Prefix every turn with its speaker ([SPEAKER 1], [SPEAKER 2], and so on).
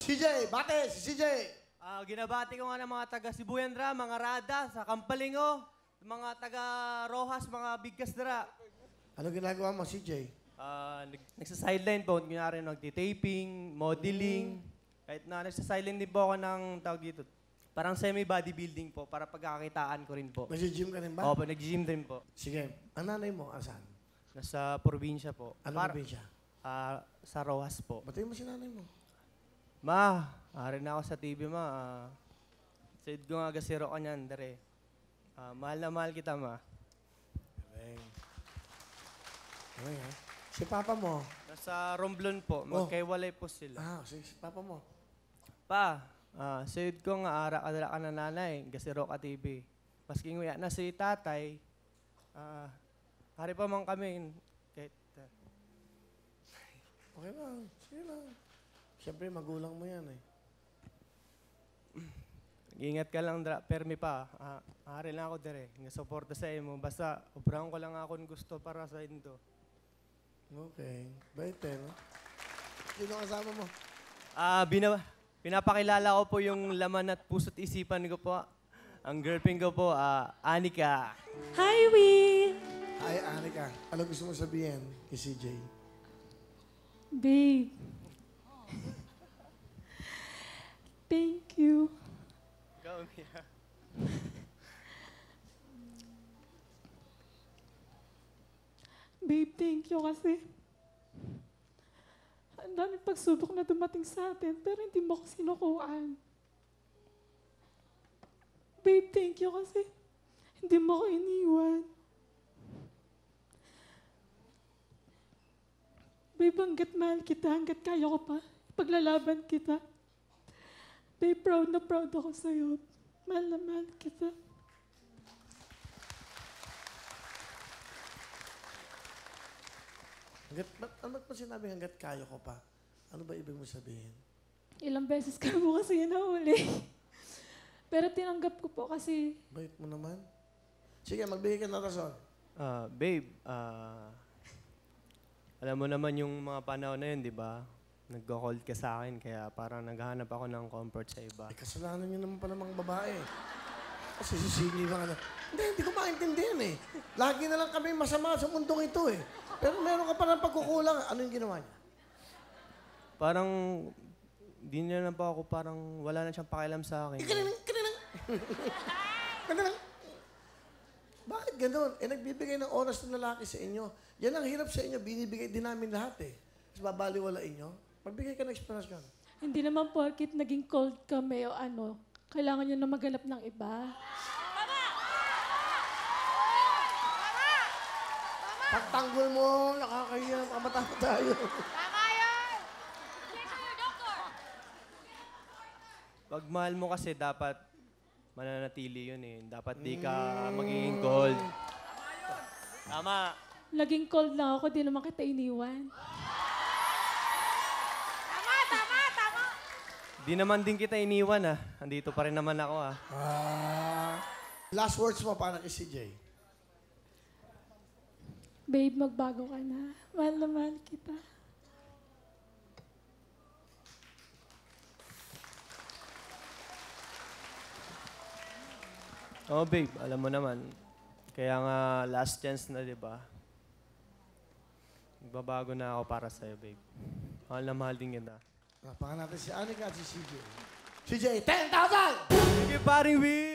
[SPEAKER 1] CJ, bate! Si CJ!
[SPEAKER 2] Ginabati ko nga ng mga taga Sibuyandra, mga Rada, sa Kampalingo, mga taga Rojas, mga Bigkas dara.
[SPEAKER 1] Ano ginagawa mo, CJ?
[SPEAKER 2] Nagsa-sideline po, kunyari nagtitaping, modeling. Kahit na nagsa-sideline din po ako ng tawag dito. Parang semi-bodybuilding po, para pagkakakitaan ko rin po.
[SPEAKER 1] Nag-gym ka rin ba?
[SPEAKER 2] Opo, nag-gym din po.
[SPEAKER 1] Sige. Ang nanay mo, asan?
[SPEAKER 2] Nasa probinsya po.
[SPEAKER 1] Ano probinsya?
[SPEAKER 2] Sa Rojas po.
[SPEAKER 1] Batiin mo si nanay mo.
[SPEAKER 2] Ma, ari na ako sa TV, ma. Said ko nga gasiro ka niyan, dere. Mahal na mahal kita, ma.
[SPEAKER 1] Okay. Okay, ha? Si papa mo?
[SPEAKER 2] Nasa Romblon po. Magkaiwalay po sila.
[SPEAKER 1] Si papa mo?
[SPEAKER 2] Pa, said ko nga ara ka na nanay, gasiro ka TV. Maski nguya na si tatay, hari pa man kami. Kahit,
[SPEAKER 1] Okay lang. Sige lang. Siyempre, magulang mo yan eh.
[SPEAKER 2] Ingat ka lang, permi pa. Hari lang ako dire. Nga-suporta sa imo. Basta, obrahan ko lang akong gusto para sa indo.
[SPEAKER 1] Okay. Bait eh, no? Sino kasama mo?
[SPEAKER 2] Pinapakilala ko po yung laman at puso't isipan ko po. Ang girlfriend ko po, Anika.
[SPEAKER 3] Hi, Will!
[SPEAKER 1] Hi, Anika. Ano gusto mo sabihin kay CJ?
[SPEAKER 3] Babe. Thank you.
[SPEAKER 2] Go, Mia.
[SPEAKER 3] Babe, thank you kasi ang daming pagsubok na dumating sa atin pero hindi mo ako sinukuan. Babe, thank you kasi hindi mo ako iniwan. Babe, hanggat mahal kita, hanggat kaya ko pa, paglalaban kita. Babe, proud na proud ako sa'yo. Mahal na mahal kita.
[SPEAKER 1] Ano ba sinabi hanggat kaya ko pa? Ano ba ibig mo sabihin?
[SPEAKER 3] Ilang beses ka mo kasi nahuli. Pero tinanggap ko po kasi...
[SPEAKER 1] Bait mo naman. Sige, magbigay ka ng rason.
[SPEAKER 2] Babe, alam mo naman yung mga panahon na yun, di ba? Nag-call ka sa akin, kaya parang naghahanap ako ng comfort sa iba.
[SPEAKER 1] Kasalanan niyo naman pala mga babae. Kasi sisili mga na. Hindi ko maintindihan eh. Lagi na lang kami masama sa mundong ito eh. Pero meron ka pa ng pagkukulang. Ano yung ginawa niya?
[SPEAKER 2] Parang, di niya na pa ako, parang wala na siyang pakialam sa akin.
[SPEAKER 1] Kanilang. Bakit ganun? Nagbibigay ng oras ng lalaki sa inyo. Yan ang hirap sa inyo. Binibigay din namin lahat eh. Tapos babaliwalain nyo. Magbigay ka ng explanation.
[SPEAKER 3] Hindi naman porkit naging cold kami o ano, kailangan nyo na maghanap ng iba.
[SPEAKER 1] Pagtanggol mo, nakakahiya, kamatama tayo.
[SPEAKER 4] Tama yun! Doktor!
[SPEAKER 2] Pag mahal mo kasi, dapat mananatili yun eh. Dapat di ka magiging cold. Tama.
[SPEAKER 3] Naging cold lang ako, di naman kita iniwan.
[SPEAKER 4] Tama!
[SPEAKER 2] Di naman din kita iniwan ah. Andito pa rin naman ako ah.
[SPEAKER 1] Last words mo para kay CJ.
[SPEAKER 3] Babe, magbago ka na. Mahal na mahal kita.
[SPEAKER 2] Oh babe, alam mo naman. Kaya nga last chance na, di ba? Magbabago na ako para sa'yo, babe. Mahal na mahal din kita.
[SPEAKER 1] Napakan natin si Anika at si CJ. CJ, 10,000!
[SPEAKER 2] Sige, paring Will!